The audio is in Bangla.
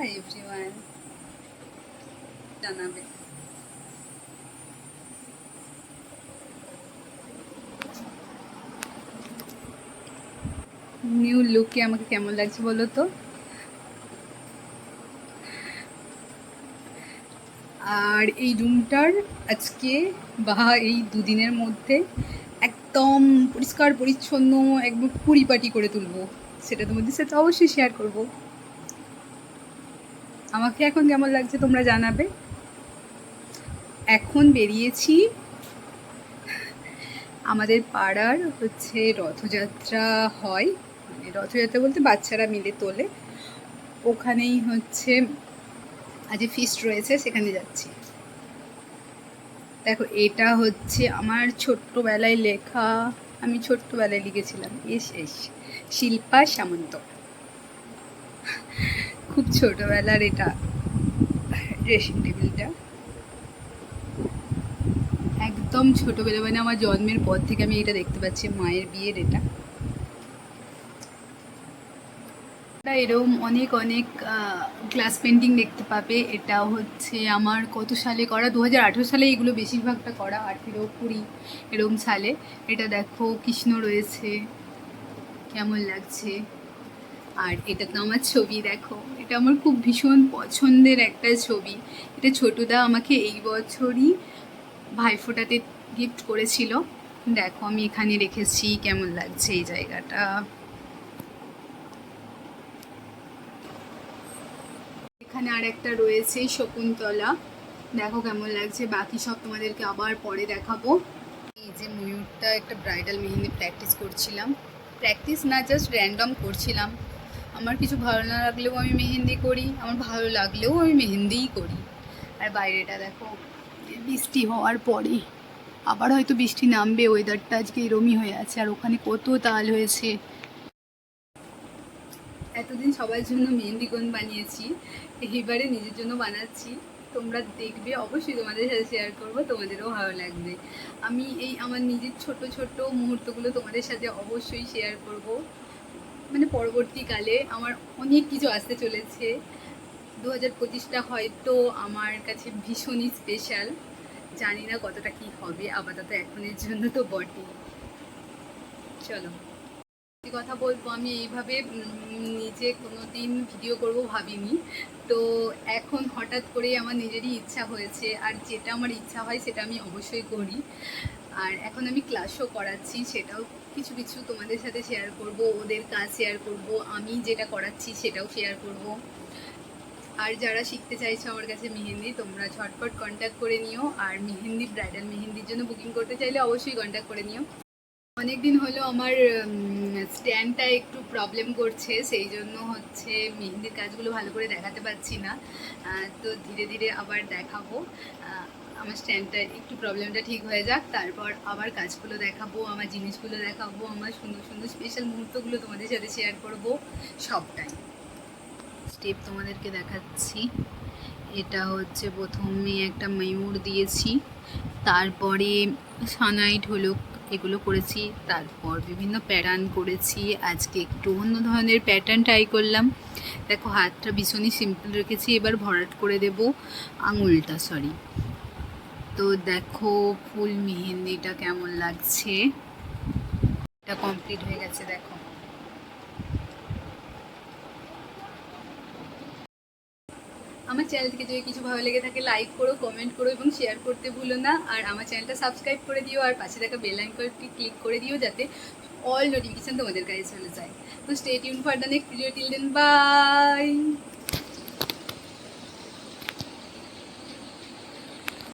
হাই এভরিওয়ান, জানাবে নিউ লুকে আমাকে কেমন লাগছে বলো তো। আর এই রুমটার আজকে বা এই দুদিনের মধ্যে একদম পরিষ্কার পরিচ্ছন্ন একদম পরিপাটি করে তুলবো, সেটা তোমাদের সাথে অবশ্যই শেয়ার করব। আমাকে এখন কেমন লাগছে তোমরা জানাবে। এখন বেরিয়েছি, আমাদের পাড়ার হচ্ছে রথযাত্রা হয়, মানে রথযাত্রা বলতে বাচ্চারা মিলে তোলে, ওখানেই হচ্ছে আজ ফিস্ট রয়েছে, সেখানে যাচ্ছি। দেখো এটা হচ্ছে আমার ছোট্টবেলায় লেখা, আমি ছোট্টবেলায় লিখেছিলাম এস এস শিল্পা সামন্ত, খুব ছোটবেলার এটা ড্রেসিং টেবিলটা, একদম ছোটবেলা, মানে আমার জন্মের পর থেকে আমি এটা দেখতে পাচ্ছি, মায়ের বিয়ের এটা। এরকম অনেক অনেক গ্লাস পেন্টিং দেখতে পাবে। এটা হচ্ছে আমার কত সালে করা, 2018 সালে এগুলো বেশিরভাগটা করা, 18-20 এরকম সালে। এটা দেখো কৃষ্ণ রয়েছে, কেমন লাগছে। আর এটা তো আমার ছবি, দেখো এটা আমার খুব ভীষণ পছন্দের একটা ছবি। এটা ছোটদা আমাকে এই বছরই ভাইফোঁটাতে গিফট করেছিল। দেখো আমি এখানে রেখেছি, কেমন লাগছে এই জায়গাটা। এখানে আর একটা রয়েছে শকুন্তলা, দেখো কেমন লাগছে। বাকি সব তোমাদেরকে আবার পরে দেখাবো। এই যে ময়ূরটা, একটা ব্রাইডাল মেহেন্দি প্র্যাকটিস করছিলাম, প্র্যাকটিস না জাস্ট র্যান্ডম করছিলাম। আমার কিছু ভালো না লাগলেও আমি মেহেন্দি করি, আমার ভালো লাগলেও আমি মেহেন্দিই করি। আর বাইরেটা দেখো, বৃষ্টি হওয়ার পরে আবার হয়তো বৃষ্টি নামবে, ওয়েদারটা আজকে এরমই হয়ে আছে। আর ওখানে কত তাল হয়েছে। এতদিন সবার জন্য মেহেন্দি কোন বানিয়েছি, এইবারে নিজের জন্য বানাচ্ছি। তোমরা দেখবে, অবশ্যই তোমাদের সাথে শেয়ার করবো, তোমাদেরও ভালো লাগবে। আমি এই আমার নিজের ছোট ছোট মুহূর্তগুলো তোমাদের সাথে অবশ্যই শেয়ার করব। মানে পরবর্তীকালে আমার অনেক কিছু আসতে চলেছে, 2025টা হয়তো আমার কাছে ভীষণই স্পেশাল। জানি না কতটা কি হবে, আপাতত এখনের জন্য তো বটেই। চলো, কথা বলবো, আমি এইভাবে নিজে কোনো দিন ভিডিও করব ভাবিনি, তো এখন হঠাৎ করেই আমার নিজেরই ইচ্ছা হয়েছে। আর যেটা আমার ইচ্ছা হয় সেটা আমি অবশ্যই করি। আর এখন আমি ক্লাসও করাচ্ছি, সেটাও কিছু কিছু তোমাদের সাথে শেয়ার করব, ওদের কাজ শেয়ার করব, আমি যেটা করাচ্ছি সেটাও শেয়ার করব। আর যারা শিখতে চাইছো আমার কাছে মেহেন্দি, তোমরা ঝটপট কন্ট্যাক্ট করে নিও। আর মেহেন্দি, ব্রাইডাল মেহেন্দির জন্য বুকিং করতে চাইলে অবশ্যই কন্ট্যাক্ট করে নিও। অনেক দিন হলো আমার স্ট্যান্ডটা একটু প্রবলেম করছে, সেই জন্য হচ্ছে মেহেন্দির কাজগুলো ভালো করে দেখাতে পারছি না। তো ধীরে ধীরে আবার দেখাবো। আমার স্ট্যান্ডটা একটু প্রবলেমটা ঠিক হয়ে যাক, তারপর আবার কাজগুলো দেখাবো, আমার জিনিসগুলো দেখাবো, আমার সুন্দর সুন্দর স্পেশাল মুহূর্তগুলো তোমাদের সাথে শেয়ার করব সবটাই। স্টেপ তোমাদেরকে দেখাচ্ছি। এটা হচ্ছে প্রথমে একটা ময়ূর দিয়েছি, তারপরে সানাইট হলো, এগুলো করেছি, তারপর বিভিন্ন প্যাটার্ন করেছি। আজকে একটু অন্য ধরনের প্যাটার্ন ট্রাই করলাম। দেখো হাতটা ভীষণই সিম্পল রেখেছি, এবার ভরাট করে দেব আঙুলটা, সরি। তো দেখো ফুল মেহেন্দিটা কেমন লাগছে, এটা কমপ্লিট হয়ে গেছে। দেখো আমার চ্যানেল থেকে যদি কিছু ভালো লেগে থাকে লাইক করো, কমেন্ট করো এবং শেয়ার করতে ভুলো না। আর আমার চ্যানেলটা সাবস্ক্রাইব করে দিও, আর পাশে থাকা বেল আইকনটি ক্লিক করে দিও, যাতে অল নোটিফিকেশান তোমাদের কাছে চলে যায়। তো stay tune for the next video, till then by.